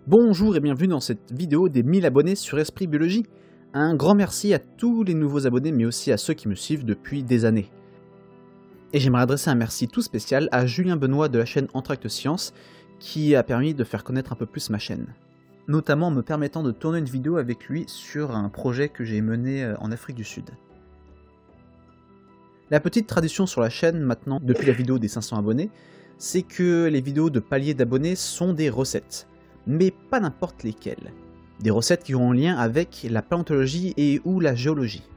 Bonjour et bienvenue dans cette vidéo des 1000 abonnés sur Esprit Biologie. Un grand merci à tous les nouveaux abonnés mais aussi à ceux qui me suivent depuis des années. Et j'aimerais adresser un merci tout spécial à Julien Benoît de la chaîne Entracte Science qui a permis de faire connaître un peu plus ma chaîne. Notamment en me permettant de tourner une vidéo avec lui sur un projet que j'ai mené en Afrique du Sud. La petite tradition sur la chaîne maintenant, depuis la vidéo des 500 abonnés, c'est que les vidéos de paliers d'abonnés sont des recettes. Mais pas n'importe lesquelles. Des recettes qui ont un lien avec la paléontologie et ou la géologie.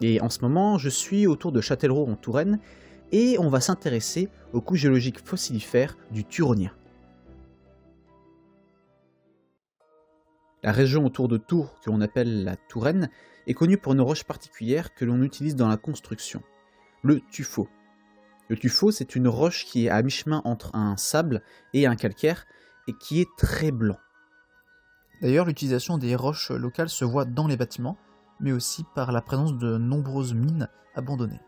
Et en ce moment, je suis autour de Châtellerault en Touraine, et on va s'intéresser aux couches géologiques fossilifères du Turonien. La région autour de Tours, que l'on appelle la Touraine, est connue pour une roche particulière que l'on utilise dans la construction, le tuffeau. Le tuffeau, c'est une roche qui est à mi-chemin entre un sable et un calcaire, et qui est très blanc. D'ailleurs, l'utilisation des roches locales se voit dans les bâtiments, mais aussi par la présence de nombreuses mines abandonnées.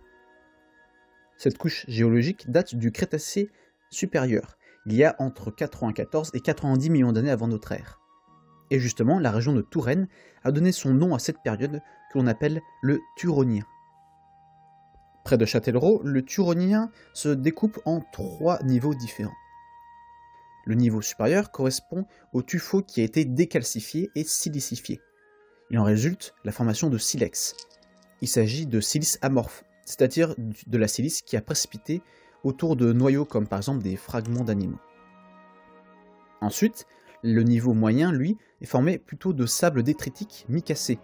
Cette couche géologique date du Crétacé supérieur, il y a entre 94 et 90 millions d'années avant notre ère. Et justement, la région de Touraine a donné son nom à cette période que l'on appelle le Turonien. Près de Châtellerault, le Turonien se découpe en 3 niveaux différents. Le niveau supérieur correspond au tuffeau qui a été décalcifié et silicifié. Il en résulte la formation de silex. Il s'agit de silice amorphe, c'est-à-dire de la silice qui a précipité autour de noyaux comme par exemple des fragments d'animaux. Ensuite, le niveau moyen, lui, est formé plutôt de sable détritique micacé.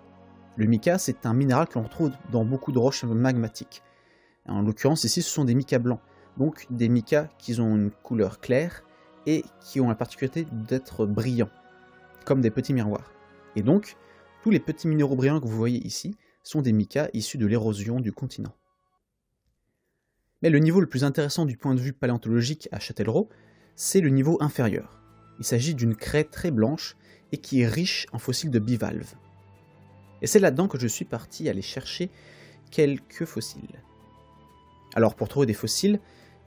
Le mica, c'est un minéral que l'on retrouve dans beaucoup de roches magmatiques. En l'occurrence, ici, ce sont des micas blancs, donc des micas qui ont une couleur claire, et qui ont la particularité d'être brillants, comme des petits miroirs. Et donc, tous les petits minéraux brillants que vous voyez ici sont des micas issus de l'érosion du continent. Mais le niveau le plus intéressant du point de vue paléontologique à Châtellerault, c'est le niveau inférieur. Il s'agit d'une craie très blanche et qui est riche en fossiles de bivalves. Et c'est là-dedans que je suis parti aller chercher quelques fossiles. Alors pour trouver des fossiles,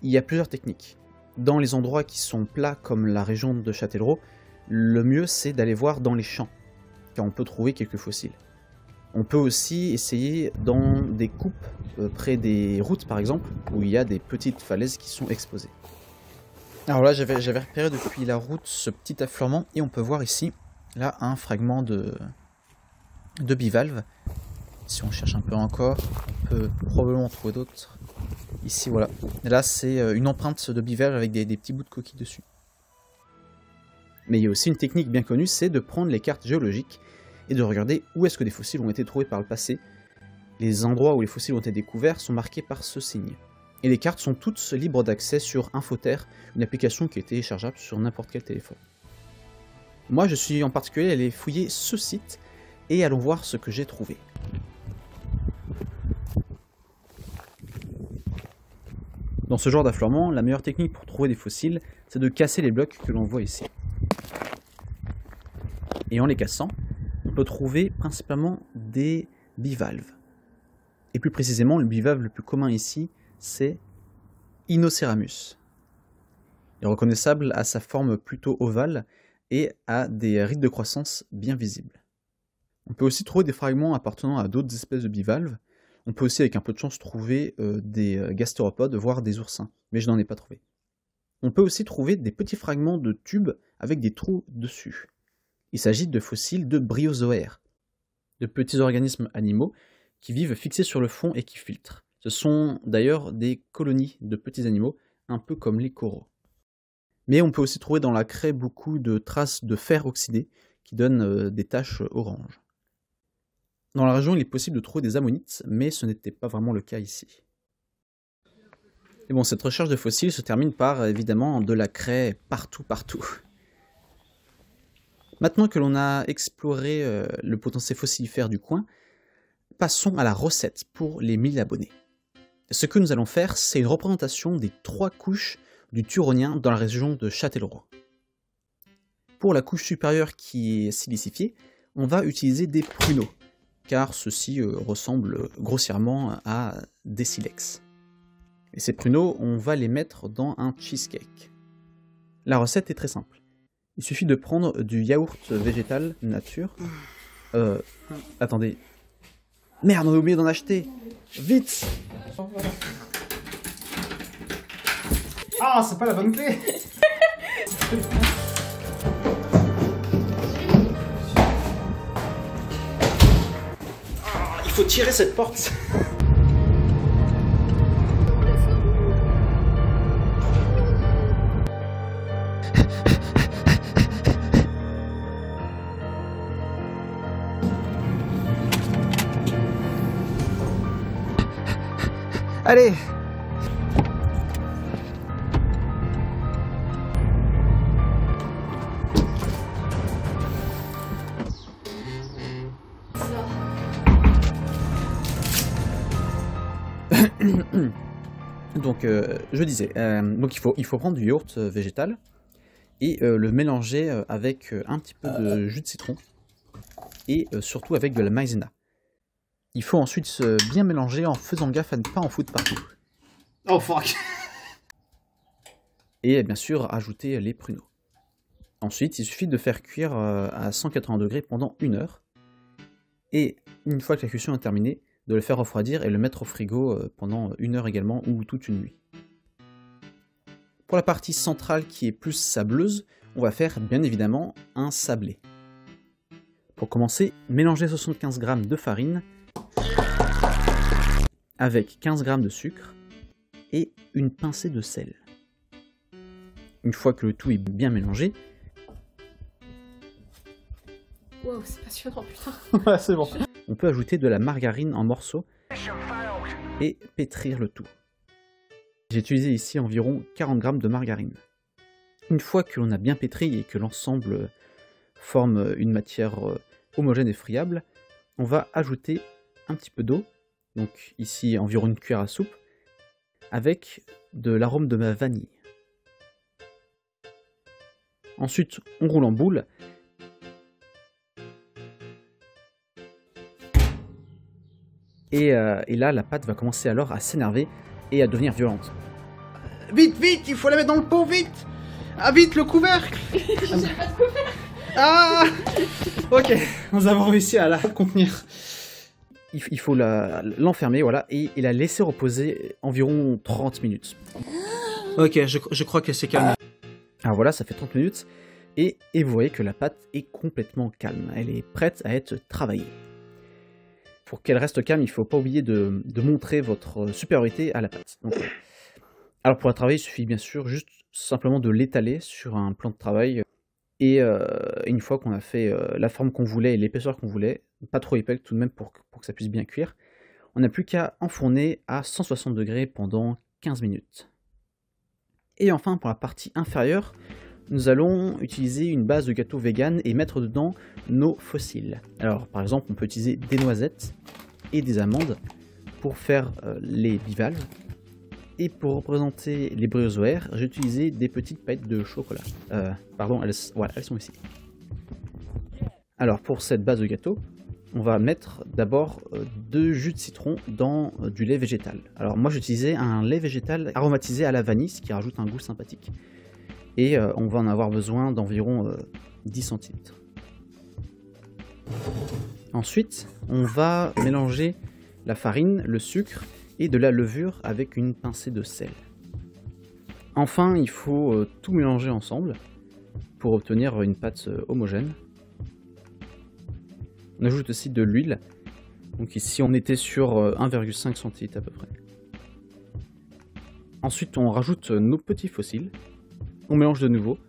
il y a plusieurs techniques. Dans les endroits qui sont plats comme la région de Châtellerault, le mieux c'est d'aller voir dans les champs, car on peut trouver quelques fossiles. On peut aussi essayer dans des coupes près des routes par exemple, où il y a des petites falaises qui sont exposées. Alors là j'avais repéré depuis la route ce petit affleurement, et on peut voir ici, là, un fragment de bivalve. Si on cherche un peu encore, on peut probablement en trouver d'autres. Ici, voilà. Là, c'est une empreinte de bivalve avec des petits bouts de coquilles dessus. Mais il y a aussi une technique bien connue, c'est de prendre les cartes géologiques et de regarder où est-ce que des fossiles ont été trouvés par le passé. Les endroits où les fossiles ont été découverts sont marqués par ce signe. Et les cartes sont toutes libres d'accès sur Infoterre, une application qui est téléchargeable sur n'importe quel téléphone. Moi, je suis en particulier allé fouiller ce site et allons voir ce que j'ai trouvé. Dans ce genre d'affleurement, la meilleure technique pour trouver des fossiles, c'est de casser les blocs que l'on voit ici. Et en les cassant, on peut trouver principalement des bivalves. Et plus précisément, le bivalve le plus commun ici, c'est Inoceramus. Il est reconnaissable à sa forme plutôt ovale et à des rides de croissance bien visibles. On peut aussi trouver des fragments appartenant à d'autres espèces de bivalves. On peut aussi, avec un peu de chance, trouver des gastéropodes, voire des oursins, mais je n'en ai pas trouvé. On peut aussi trouver des petits fragments de tubes avec des trous dessus. Il s'agit de fossiles de bryozoaires, de petits organismes animaux qui vivent fixés sur le fond et qui filtrent. Ce sont d'ailleurs des colonies de petits animaux, un peu comme les coraux. Mais on peut aussi trouver dans la craie beaucoup de traces de fer oxydé qui donnent des taches oranges. Dans la région, il est possible de trouver des ammonites, mais ce n'était pas vraiment le cas ici. Et bon, cette recherche de fossiles se termine par, évidemment, de la craie partout. Maintenant que l'on a exploré le potentiel fossilifère du coin, passons à la recette pour les 1000 abonnés. Ce que nous allons faire, c'est une représentation des 3 couches du Turonien dans la région de Châtellerault. Pour la couche supérieure qui est silicifiée, on va utiliser des pruneaux, car ceux-ci ressemblent grossièrement à des silex. Et ces pruneaux, on va les mettre dans un cheesecake. La recette est très simple. Il suffit de prendre du yaourt végétal nature. Attendez. Merde, on a oublié d'en acheter. Vite! Ah, c'est pas la bonne clé. Il faut tirer cette porte. Allez! Donc, je disais, donc il faut prendre du yaourt végétal et le mélanger avec un petit peu de jus de citron et surtout avec de la maïzena. Il faut ensuite bien mélanger en faisant gaffe à ne pas en foutre partout. Oh fuck. Et bien sûr, ajouter les pruneaux. Ensuite, il suffit de faire cuire à 180 degrés pendant 1 heure. Et une fois que la cuisson est terminée, de le faire refroidir et le mettre au frigo pendant 1 heure également ou toute une nuit. Pour la partie centrale qui est plus sableuse, on va faire bien évidemment un sablé. Pour commencer, mélangez 75 g de farine avec 15 g de sucre et une pincée de sel. Une fois que le tout est bien mélangé... Wow, c'est passionnant, putain. Ouais, c'est bon. On peut ajouter de la margarine en morceaux et pétrir le tout. J'ai utilisé ici environ 40 g de margarine. Une fois que l'on a bien pétri et que l'ensemble forme une matière homogène et friable, on va ajouter un petit peu d'eau, donc ici environ une cuillère à soupe, avec de l'arôme de ma vanille. Ensuite, on roule en boule. Et là, la pâte va commencer alors à s'énerver et à devenir violente. Vite, vite, il faut la mettre dans le pot, vite. Ah, vite, le couvercle. J'ai pas de couvercle. Ah. Ok, nous avons réussi à la contenir. Il faut l'enfermer, voilà, et la laisser reposer environ 30 minutes. Ok, je crois qu'elle s'est calmée. Alors voilà, ça fait 30 minutes, et vous voyez que la pâte est complètement calme. Elle est prête à être travaillée. Pour qu'elle reste calme, il ne faut pas oublier de montrer votre supériorité à la pâte. Donc, alors pour la travailler, il suffit bien sûr juste simplement de l'étaler sur un plan de travail. Et une fois qu'on a fait la forme qu'on voulait et l'épaisseur qu'on voulait, pas trop épais tout de même pour que ça puisse bien cuire, on n'a plus qu'à enfourner à 160 degrés pendant 15 minutes. Et enfin, pour la partie inférieure, nous allons utiliser une base de gâteau vegan et mettre dedans nos fossiles. Alors par exemple, on peut utiliser des noisettes et des amandes pour faire les bivalves. Et pour représenter les briozoaires, j'ai utilisé des petites paillettes de chocolat. Pardon, voilà, elles sont ici. Alors pour cette base de gâteau, on va mettre d'abord 2 jus de citron dans du lait végétal. Alors moi j'utilisais un lait végétal aromatisé à la vanille, ce qui rajoute un goût sympathique. Et on va en avoir besoin d'environ 10 centilitres. Ensuite, on va mélanger la farine, le sucre et de la levure avec une pincée de sel. Enfin, il faut tout mélanger ensemble pour obtenir une pâte homogène. On ajoute aussi de l'huile. Donc ici, on était sur 1,5 centilitres à peu près. Ensuite, on rajoute nos petits fossiles. On mélange de nouveau.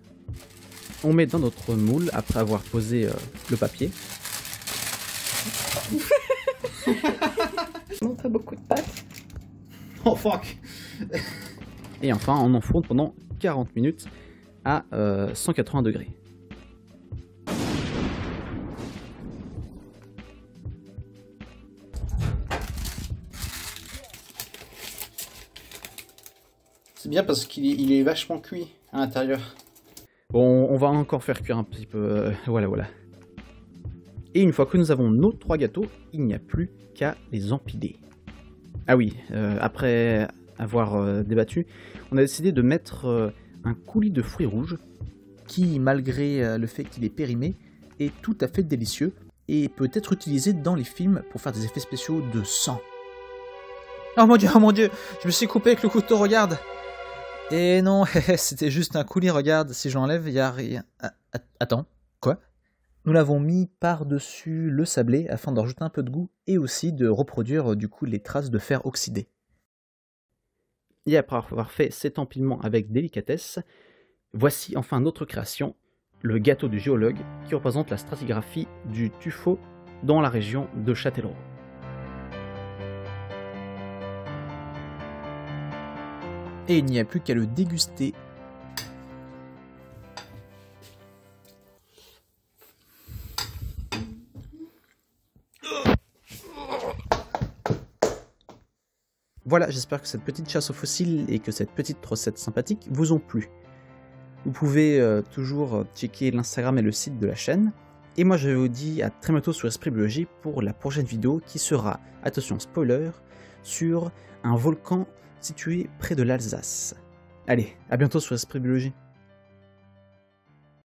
On met dans notre moule après avoir posé le papier. Non, pas beaucoup de pâtes. Oh fuck. Et enfin, on enfourne pendant 40 minutes à 180 degrés. C'est bien parce qu'il est vachement cuit à l'intérieur. Bon, on va encore faire cuire un petit peu. Voilà. Et une fois que nous avons nos 3 gâteaux, il n'y a plus qu'à les empiler. Ah oui, après avoir débattu, on a décidé de mettre un coulis de fruits rouges qui, malgré le fait qu'il est périmé, est tout à fait délicieux et peut être utilisé dans les films pour faire des effets spéciaux de sang. Oh mon dieu, je me suis coupé avec le couteau, regarde. Et non, c'était juste un coulis, regarde, si je l'enlève, il n'y a rien. Attends, quoi? Nous l'avons mis par-dessus le sablé afin d'en rajouter un peu de goût et aussi de reproduire du coup les traces de fer oxydé. Et après avoir fait cet empilement avec délicatesse, voici enfin notre création, le gâteau du géologue qui représente la stratigraphie du tuffeau dans la région de Châtellerault. Et il n'y a plus qu'à le déguster. Voilà, j'espère que cette petite chasse aux fossiles et que cette petite recette sympathique vous ont plu. Vous pouvez toujours checker l'Instagram et le site de la chaîne. Et moi je vous dis à très bientôt sur Esprit Biologie pour la prochaine vidéo qui sera, attention spoiler, sur un volcan situé près de l'Alsace. Allez, à bientôt sur Esprit Biologie.